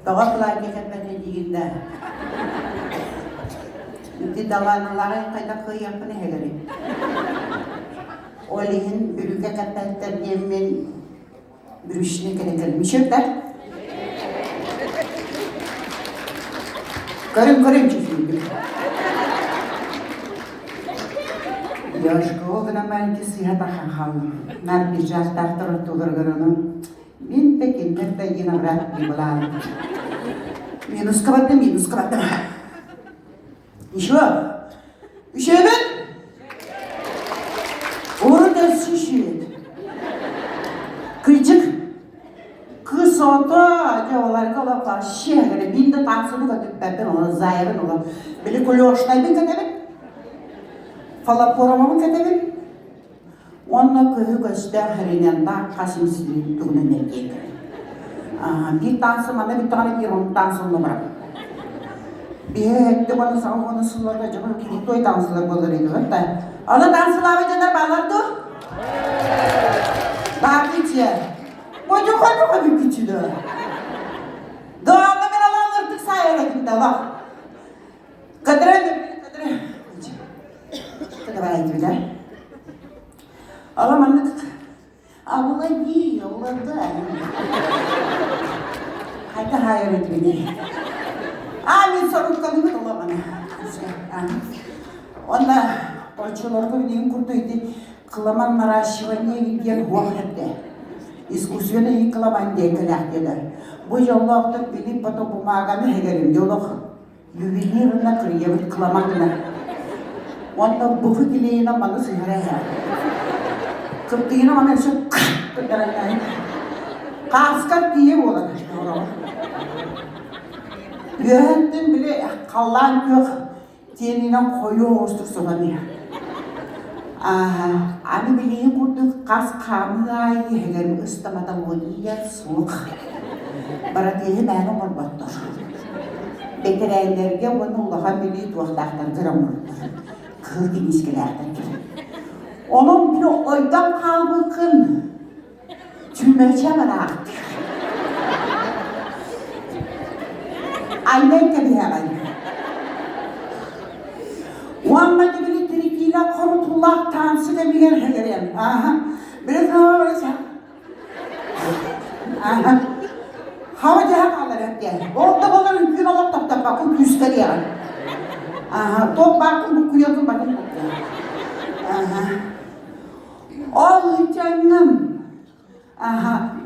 Dağa kılay geketmedi değilde. Şimdi dağanılara kayda kıy yapını heleri. Olihin bürüke katmetler diyemin bürüşüne gerekirmişim de. Karım çizildi. Yaşkı o kadar ben ki sihat akın kaldım. Nar bir jas daktara tudur görünüm. Min pekin de yine bırak bir bulan. Minus kapattım. İşe ben? Orada şişit. Kıycık. Kız oda cavalar kalaplar şehre binde taksını katıp benden ona zayırın ola. Bili kulyoşnay bin katebin. Fala poramamı katebin. Onunla kıyı göçte harinen da kasım silin tuğunun erkeği. Bir tansı bana bir tane bir on tansını bırak. Bir hekti bana sana onu sularda canım ki toy tansılar bollarıydı hatta. Ana tansılar ve canlar bağlardı. Bakıcı. Bocu koyu küçüldü. Doğamda ben alanlardık sayara gitti Allah. Kadere. Kadere gitti. Alamandık. Abla değil, yolladı. Hadi hayır et beni. Amin sorun kalıyor olamana. Onda orçularda bildiğin kurtuydu. Kılamanlara şivaniye gidiyen huakette. İskusyonu iyi kılaman diye kılaktılar. Bu yollukta bilip pato bu mağanı hegerim. Yolluk yüvilirine kırıyabıt kılamanına. Onda bufu dileyine bana sihre ya. Kırtıyına bana şu kırtıyına. Kaskat diye olur. Yönetim bile kallan yok. Tenine koyu oluştur soğanıyor. Ani bileyim kurduk kas kamlayı hegerim ıstamadan odiye soğuk. Baratiyeli bana morbattır. Bekereylerge onu Allah'a bileyim tuğaklardan kıramur. Kırgın iskilerden. Onun bir oydan kalbıkın. Cümleçe merak. Aynen tabi hemen. Muhammed ibn Tirikiyle Korutullah tansı da bir yer hegerim. Biraz hava varsa. Hava cihaz alır hep gel. Orada bana mümkün olarak top bakın küskeri yani. Top bakın bu kuyakın bakın. Oh canım.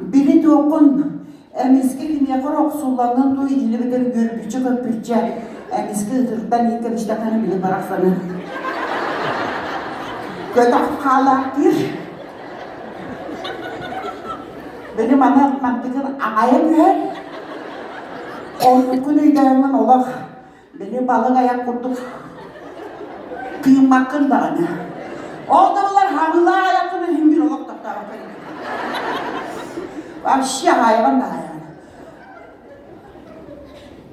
Biri dokun. Eski kimya korok sulanın tuğ ili bilir görüpücü köpücü. Eski ıtırdan ilk iştahını bile bıraksanı. Gödak kalaktır. Benim anlatmaktakın ağaya büyür. Onun günüydağımın olak. Beni balık ayak kurduk. Kıymakın dağını. O dağlar havıla ayakını hem bir olak taptar bakayım. Vahşi hayvan da hayvan.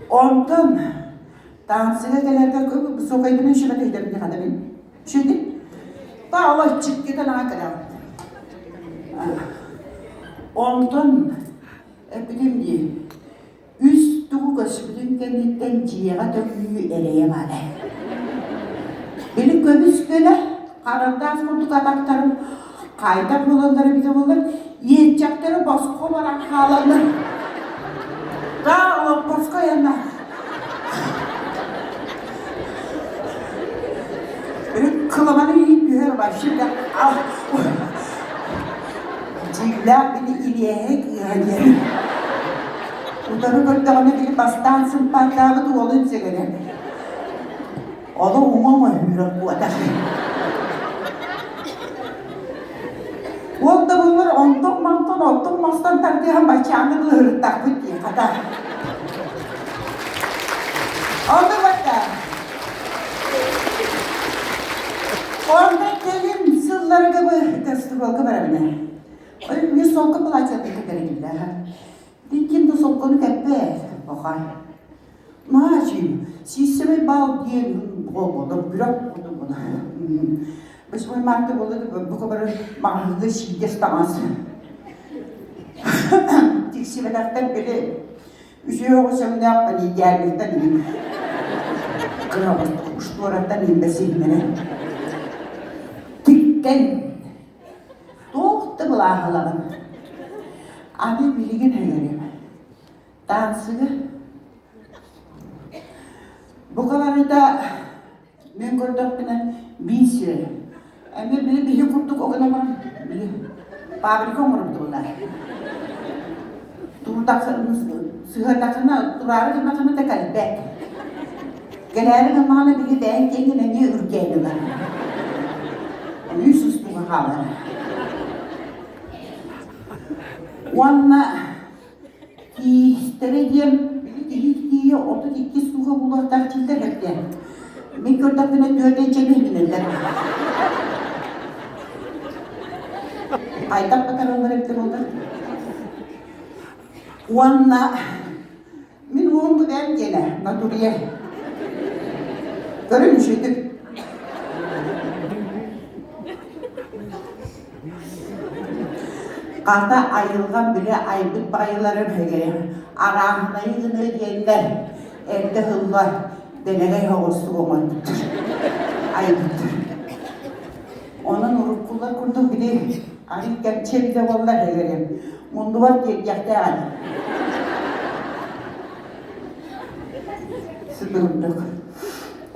Ondan dansıya gelirken sokaydığının şuna teyderim ne kadar benim. Şimdi daha Allah çık giden ağa kadar. Ondan bileyim diye üst tuğu kaşıbının kendikten ciğera dökülüğü ereye var. Benim gömüş göle karandas kurduk adaktarım kaydak olanları bir de bunlar yiyecekleri baskı olarak havalanır. Daha o baskı yanına. Benim kılamanı yiyip büyür var şimdi. Cilla beni iliyeye girer. Utanı gördüğünü beni bastan sımpandağı da olunca göre. O da umama hürür bu adam. Onda bunlar ondan mastan tartıyan başağını kılırır takut diye kadar. Onda bakta. Onda gelin sılları gibi destur olgu veremine. Öyle bir soğuk bulacaktı kadar gibi. Dikin de soğukunu kepe. Bakay. Macim, sistemi bal diye oldu, bırak oldu buna. Biz bu madde oldu, bu kadar mahallede şiddet taması. Tiksinekten beri Üçüye olsam ne yapmalı gelmekten iyiyim. Kıravat uçtu oraktan iyiyim besinmene. Tükken. Doğuktu bulağılarım. Abi bilgin heylerim. Dansıgı. Bu kadarı da ben gördük bine bir süre. Ama bir kurduk o kadar fabrika umurumdu bunlar. Sığırdakına durarı kırmakına da kalite. Geleri kırmakına bile ben kendine niye ürkeydiler. Onu sustum havalara. Onunla istireceğim, ilk orta iki suha bulak takçilde hepten. Ben gördüğümde dördence bilirler. Aydak bakar onlar hepten olur. Onunla ben oldu ben gene, naturiye. Görünmüştük. Karda ayrılgan bile aybıt bayılarım hegeri. Arahınayı gını diyenler. Evde hıllar. Denegay havuzlu olmalıdır. Aybıttır. Onun urukkullar kurdum bile. Arif gerçekte vallar hegeri. Mundu var diye yakta yani. Sıdırımdık.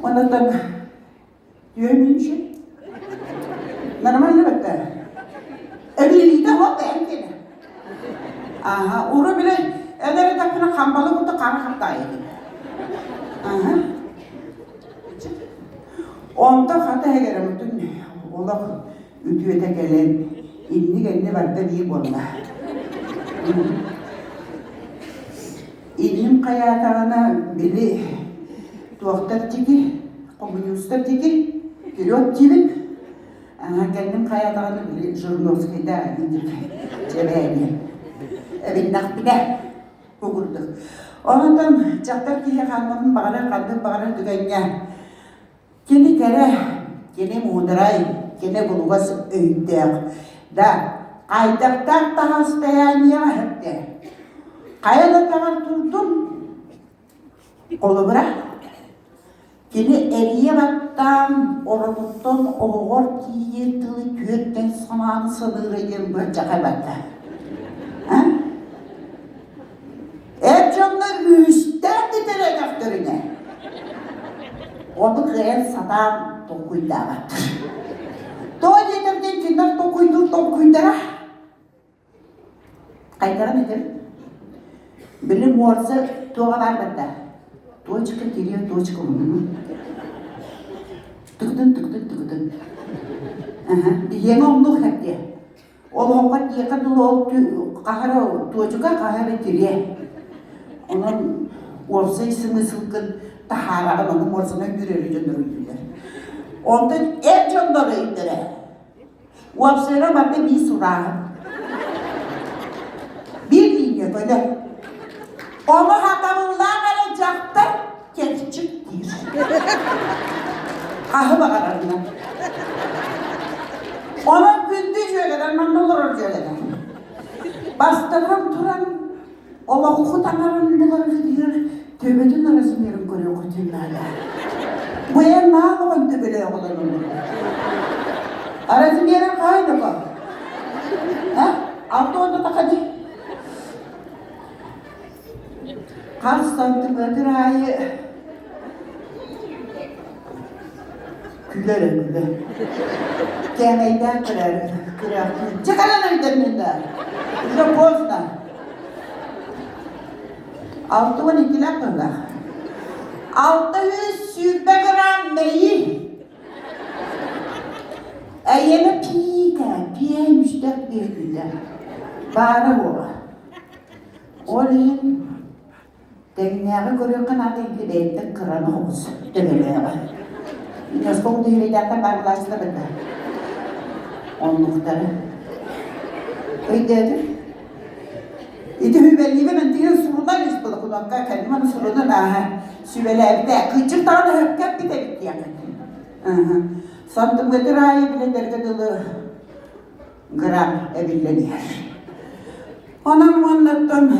Ondan diyorum şey. Normal ne bekler? Evliliği de var ben gene. Aha, onu bile evlere takına kambalı kutu kana kaptaydı. Aha. Onda hata hegerim bütün ola ütüyete gelen inni gelini vardı iyi bolla. İnnim kayatağına biri doktor tiki, komünistler tiki, pilot gibi. Kendim kayatağını bile Jurnovski'de indik, cebeğini. Evet, nakbide kukurduk. Ondan çaktar ki yakanmanın bağlar düğünge. Kini kere, kini muğduray, kini bulgaz öydük. Da, kaydaktar da hastayaniya hepte. Kayalıklar durdum, kolu bırak. Kini eriye battan, oraluttan oğur kiye tılı tüyetten sanağını sanırayım böyle çakay batta. Ercanlar üstten ditere daktörüne. Onu kıyan satan dokuyda battır. Doğa yedirden kinler dokuydura. Kaydıra nedir? Bilim varsa doğalar batta. Doğa çıkır geliyor, doğa çıkır. Tıkıdın. Yeni onluk hep diye. Ol havat yakın dolu kahara doğa kahara geliyor. Onun orsayısını sıkın tahara onun orsana yürüyüler. Ondan en canları indire. Orsayına bakta bir sura. Bir linye böyle. Onu hatamından alacaktı. Gerçek değil. Kahı bakarlarına. Ona gündüz öyleden, mandalar öyleden. Bastırım duran, ola hukutanların bunları diyor, tövbedin arasını yerim görüyor kutunlarla. Bu yer ne yapalım tövbele olanı? Arasını yerim kaydı bak. Altı onda da hadi. Kaç santimetre ayı güler. Gemeyden kırar. Çıkarın ödeminden. İşte bozdan. 6-12 lak burada. 600 sübbe gram neyi? Yeni piye müştek bir güller. Bari o. Olayın tekniğe görüyorken artık gideydin kıranı olsun. Demeliğe var. Yazgın düğüleydekten barbulaştı bende. Onlukları. Öyle İdi hübelliğime ben diye surundan ispılı kulakka kendime surundan süvelerde kıçır tane hökkep bir de bitti yani. Santimetre ayı bile dergedili gram evilleniyor. Ondan anlattım.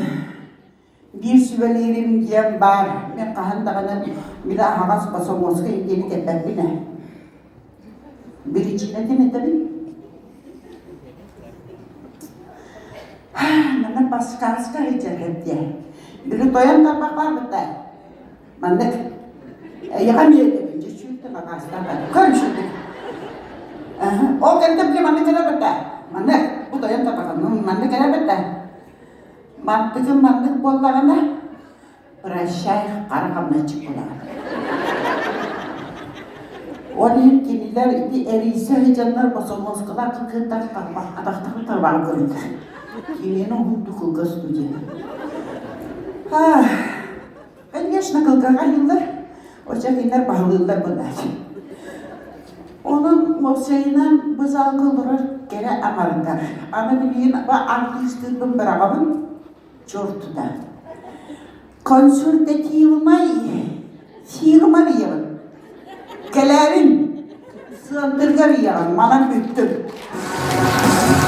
Bir süvel Süvelirim diyem var. Ben kahandağının bir daha havas basamozga yeni ketler bine. Birinci ne tabii? Mana paskas hijar hep diye. Biri doyan tabaklar betul. Mandek. Ya kan dia benci cuci makas tabak. Kan cuci. Oh kan dia mandek kena betul. Mandek. Bu doyan tabak. Mandek kena betul. Mandek bollarına. Prashay karakamna çıktılar. Onun kiniler iti eriyse hicanlar basamaz kadar kıkırtar kalmak adaktan tarvar görüntü. Kininin hundu kılgaz tuğcu. Ben yaşına kılgağa yıllar, ocak inler pahalı yıllar bunlar. Onun o şeyinden biz algılar gene amarlar. Ama bilin artistlik beraberın çortuda. Konsultativmay firmanıyım. Gelerin sığındırgar yağın, bana büktüm.